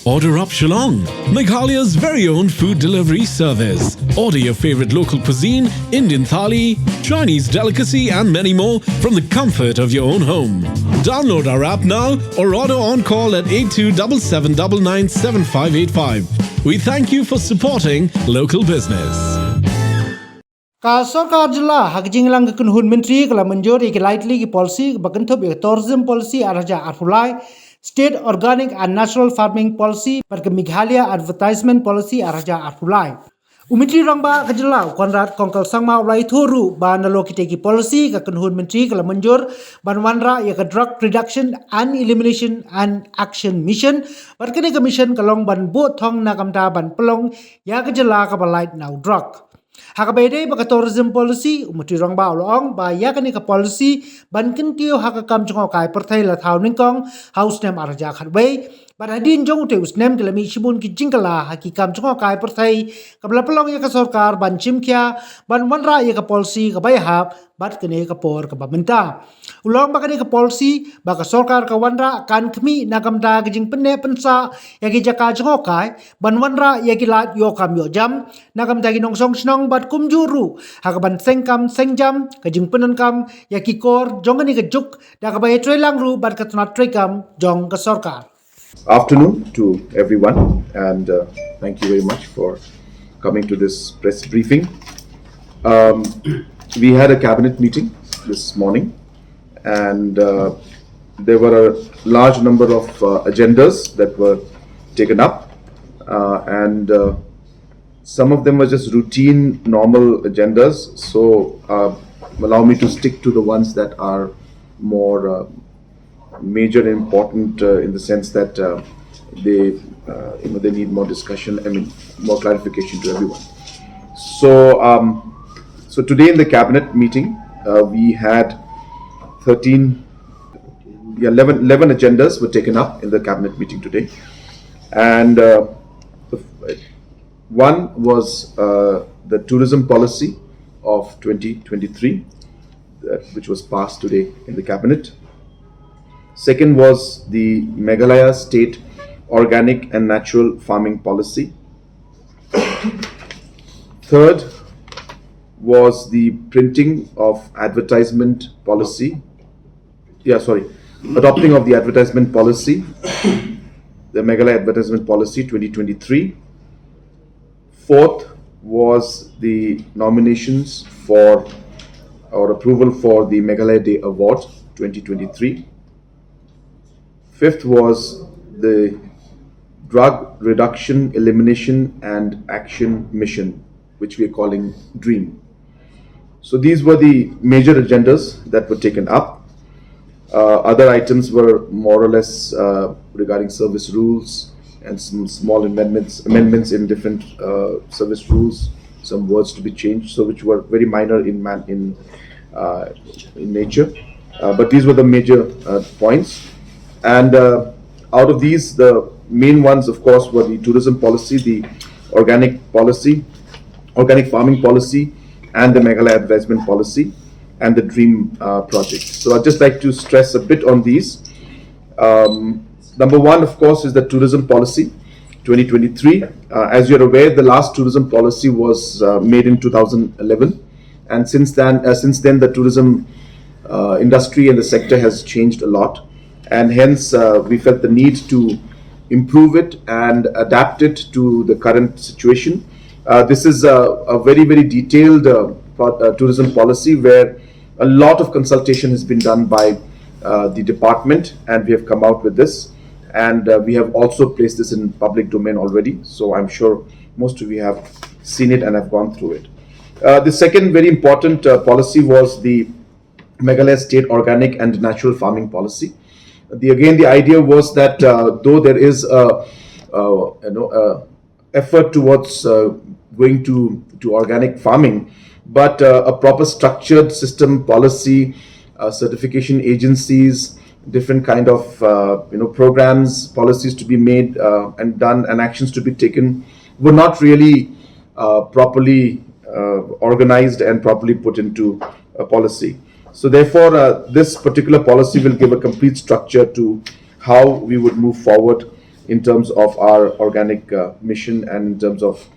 Order up Shillong, Meghalaya's very own food delivery service. Order your favorite local cuisine, Indian Tylli, Chinese delicacy and many more from the comfort of your own home. Download our app now or order on call at 8277997585. We thank you for supporting local business. Ka Sorkar Jylla hak jinglang kun hun menteri kala Mynjur ki lightly ki policy bakan thop tourism policy araja arfulai state organic and natural farming policy par ke Meghalaya advertisement policy araja arfulai umitri rangba ka Jylla konrat kongkal sangma ulai thoru ba nalo kite ki policy ka kun hun menteri kala Mynjur banwanra ya ka drug reduction and elimination and action mission par ke commission kalong ban bo thong na kamta ban pelong ya ka Jylla ka balait now drug Hakabede baka tourism policy umati rong ba ulong ba ya kani ka policy ban kintio hakakam jongo kai perthai la thau ningkong house name araja khatway ban hadin jong te usnem kelami shibun ki jingkala hakikam jongo kai perthai kabla pelong ya ka Sorkar ban chimkya ban wanra ya ka policy ka bai hab bat kene ka por ka bamenta ulong ba kani ka policy ba ka Sorkar ka wanra kan khmi nakamda ka jing penne pensa ya ki jaka jongo kai ban wanra ya ki lat yo kam yo jam nakamda ki nong song snong bat kumjuru hakaban sengkam sengjam ka jing penan kam ya ki kor jongani ka juk da ka bai trelang ru bat ka tna trekam jong ka Sorkar. Afternoon to everyone, and thank you very much for coming to this press briefing. We had a cabinet meeting this morning, and there were a large number of agendas that were taken up, and some of them were just routine, normal agendas. So allow me to stick to the ones that are more major and important in the sense that they need more discussion. I mean, more clarification to everyone. So so today in the cabinet meeting, we had 11 agendas were taken up in the cabinet meeting today, and one was the tourism policy of 2023, which was passed today in the cabinet. Second was the Meghalaya state organic and natural farming policy. Third was the printing of advertisement policy. Adopting of the advertisement policy, the Meghalaya advertisement policy 2023. Fourth was the nominations for or approval for the Meghalaya Day Award 2023. Fifth was the Drug Reduction, Elimination and Action Mission, which we are calling DREAM. So these were the major agendas that were taken up. Other items were more or less regarding service rules and some small amendments in different service rules, some words to be changed, so which were very minor in nature. But these were the major points. And out of these, the main ones, of course, were the tourism policy, the organic farming policy, and the Meghalaya advertisement policy, and the DREAM project. So I'd just like to stress a bit on these. Number one, of course, is the tourism policy 2023. As you're aware, the last tourism policy was made in 2011, and since then the tourism industry and the sector has changed a lot. And hence we felt the need to improve it and adapt it to the current situation. This is a very, very detailed tourism policy where a lot of consultation has been done by the department, and we have come out with this. And we have also placed this in public domain already. So I'm sure most of you have seen it and have gone through it. The second very important policy was the Meghalaya State Organic and Natural Farming Policy. The idea was that though there is effort towards going to organic farming, but a proper structured system, policy, certification agencies, different kind of programs, policies to be made and done, and actions to be taken were not really properly organized and properly put into a policy. So therefore, this particular policy will give a complete structure to how we would move forward in terms of our organic mission and in terms of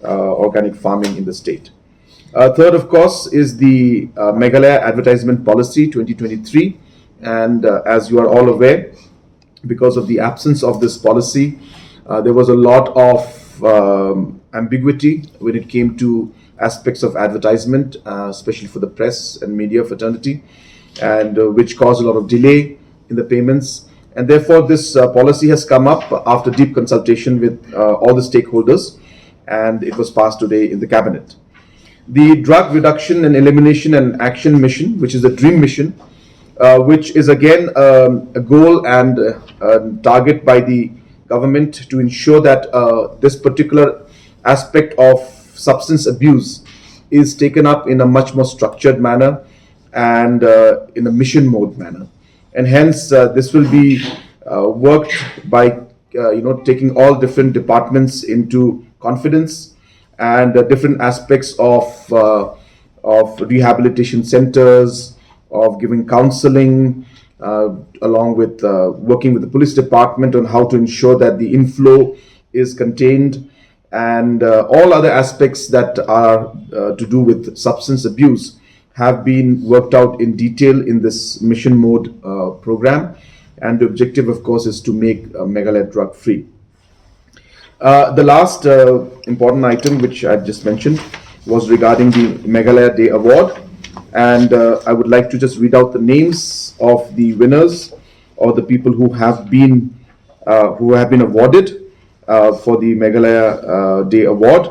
organic farming in the state. Third, of course, is the Meghalaya Advertisement Policy 2023. And as you are all aware, because of the absence of this policy, there was a lot of ambiguity when it came to aspects of advertisement, especially for the press and media fraternity, and which caused a lot of delay in the payments. And therefore, this policy has come up after deep consultation with all the stakeholders, and it was passed today in the cabinet. The Drug Reduction and Elimination and Action Mission, which is a dream mission, which is again a goal and a target by the government to ensure that this particular aspect of substance abuse is taken up in a much more structured manner and in a mission mode manner. And hence, this will be worked by taking all different departments into confidence, and different aspects of rehabilitation centers, of giving counseling, along with working with the police department on how to ensure that the inflow is contained, and all other aspects that are to do with substance abuse have been worked out in detail in this mission mode program. And the objective, of course, is to make Meghalaya drug free. The last important item which I just mentioned was regarding the Meghalaya Day Award, and I would like to just read out the names of the winners or the people who have been awarded for the Meghalaya Day Award.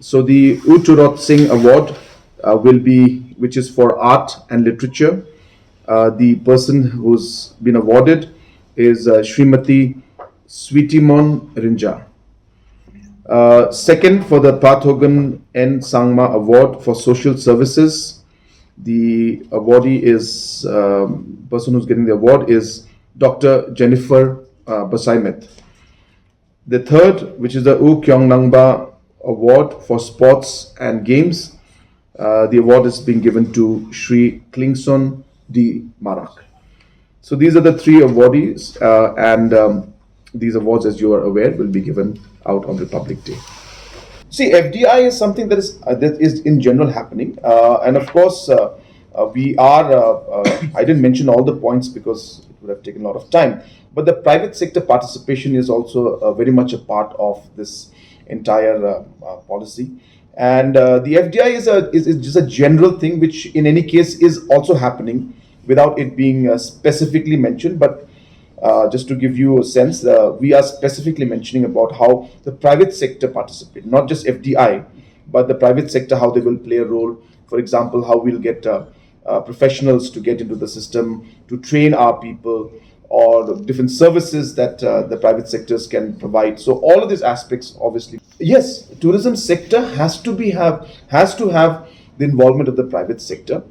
So the Uturot Singh Award will be, which is for art and literature. The person who's been awarded is Srimati Sweetimon Rinja. Second, for the Pathogan N. Sangma Award for Social Services, the awardee is, person who's getting the award is Dr. Jennifer Basaimet. The third, which is the U Kyong Nangba Award for Sports and Games, the award is being given to Shri Klingson D. Marak. So these are the three awardees, and these awards, as you are aware, will be given out on Republic Day. See, FDI is something that is in general happening, and of course, we are. I didn't mention all the points because it would have taken a lot of time. But the private sector participation is also very much a part of this entire policy, and the FDI is just a general thing, which in any case is also happening without it being specifically mentioned, but. Just to give you a sense, we are specifically mentioning about how the private sector participate, not just FDI, but the private sector, how they will play a role. For example, how we'll get professionals to get into the system, to train our people, or the different services that the private sectors can provide. So all of these aspects, obviously, yes, tourism sector has to have the involvement of the private sector.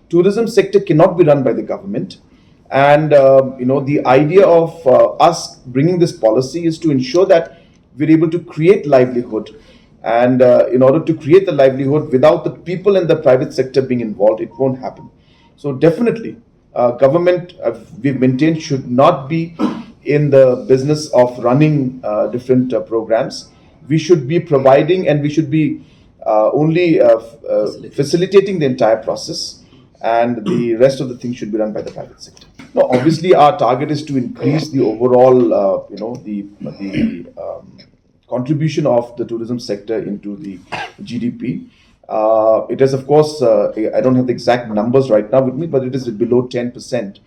Tourism sector cannot be run by the government. And the idea of us bringing this policy is to ensure that we're able to create livelihood. And in order to create the livelihood without the people in the private sector being involved, it won't happen. So definitely, government, we've maintained, should not be in the business of running different programs. We should be providing, and we should be only facilitating the entire process, and the rest of the things should be run by the private sector. No, obviously our target is to increase the overall, the contribution of the tourism sector into the GDP. It is, of course, I don't have the exact numbers right now with me, but it is below 10%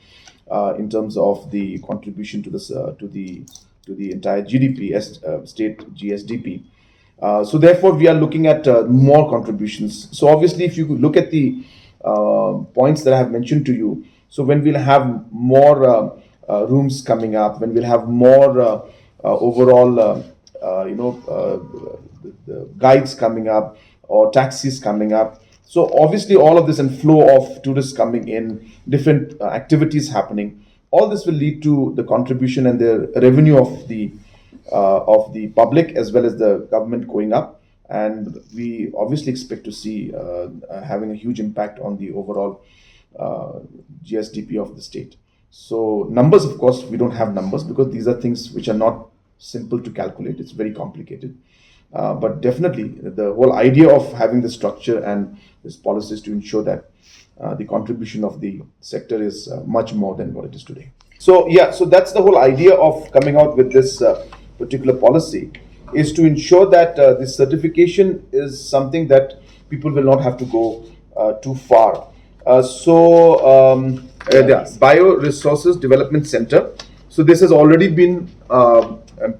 in terms of the contribution to this to the entire GDP, state GSDP. So therefore, we are looking at more contributions. So obviously, if you look at the points that I have mentioned to you, so when we'll have more rooms coming up, when we'll have more overall, the guides coming up or taxis coming up. So obviously all of this and flow of tourists coming in, different activities happening, all this will lead to the contribution and the revenue of the public as well as the government going up. And we obviously expect to see having a huge impact on the overall GSDP of the state. So numbers, of course, we don't have numbers because these are things which are not simple to calculate. It's very complicated. But definitely, the whole idea of having the structure and this policy is to ensure that the contribution of the sector is much more than what it is today. So yeah, so that's the whole idea of coming out with this particular policy, is to ensure that this certification is something that people will not have to go too far. The Bioresources Development Center. So this has already been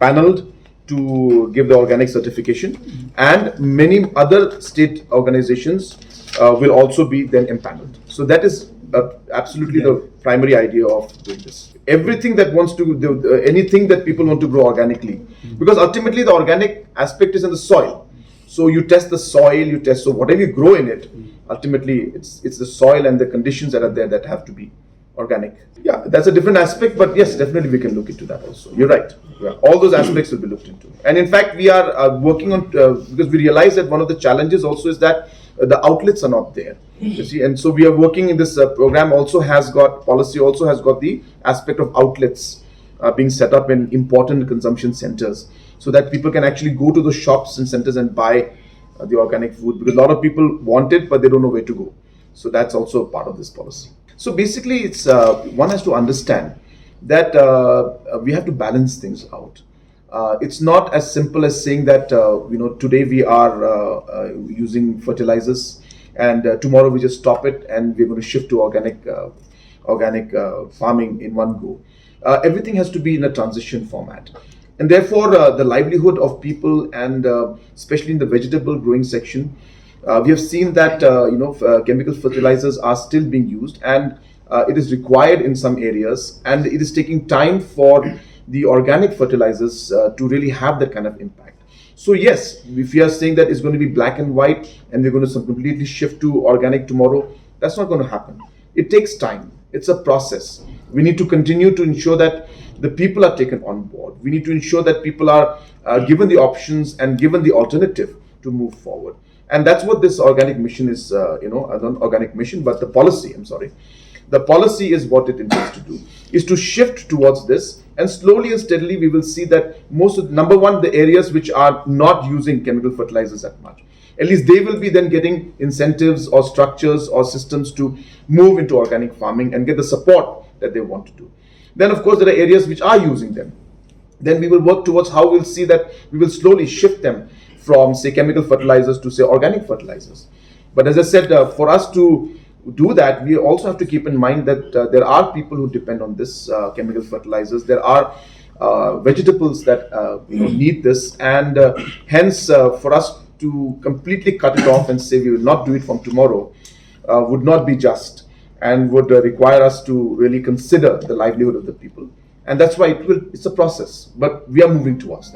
paneled to give the organic certification, and many other state organizations will also be then empaneled. So that is absolutely the primary idea of doing this. Everything that wants to do, anything that people want to grow organically, because ultimately the organic aspect is in the soil. So you test the soil, so whatever you grow in it, ultimately it's the soil and the conditions that are there that have to be organic. Yeah, that's a different aspect, but yes, definitely we can look into that also. You're right. Yeah, all those aspects will be looked into. And in fact, we are working on, because we realize that one of the challenges also is that the outlets are not there. You see, and so we are working in this program also has got, policy also has got the aspect of outlets being set up in important consumption centers, so that people can actually go to the shops and centers and buy the organic food, because a lot of people want it, but they don't know where to go. So that's also part of this policy. So basically, it's one has to understand that we have to balance things out. It's not as simple as saying that today we are using fertilizers, and tomorrow we just stop it and we're going to shift to organic farming in one go. Everything has to be in a transition format, and therefore the livelihood of people, and especially in the vegetable growing section, we have seen that chemical fertilizers are still being used, and it is required in some areas, and it is taking time for the organic fertilizers to really have that kind of impact. So yes, if we are saying that it's going to be black and white and we're going to completely shift to organic tomorrow, that's not going to happen. It takes time. It's a process. We need to continue to ensure that the people are taken on board. We need to ensure that people are given the options and given the alternative to move forward. And that's what this organic mission is, not organic mission, but the policy, The policy is what it intends to do, is to shift towards this, and slowly and steadily we will see that most of, number one, the areas which are not using chemical fertilizers that much, at least they will be then getting incentives or structures or systems to move into organic farming and get the support that they want to do. Then of course there are areas which are using them. Then we will work towards how we'll see that we will slowly shift them from, say, chemical fertilizers to, say, organic fertilizers. But as I said, for us to do that, we also have to keep in mind that there are people who depend on this chemical fertilizers. There are vegetables that need this, and hence for us to completely cut it off and say we will not do it from tomorrow would not be just, and would require us to really consider the livelihood of the people. And that's why it's a process, but we are moving towards that.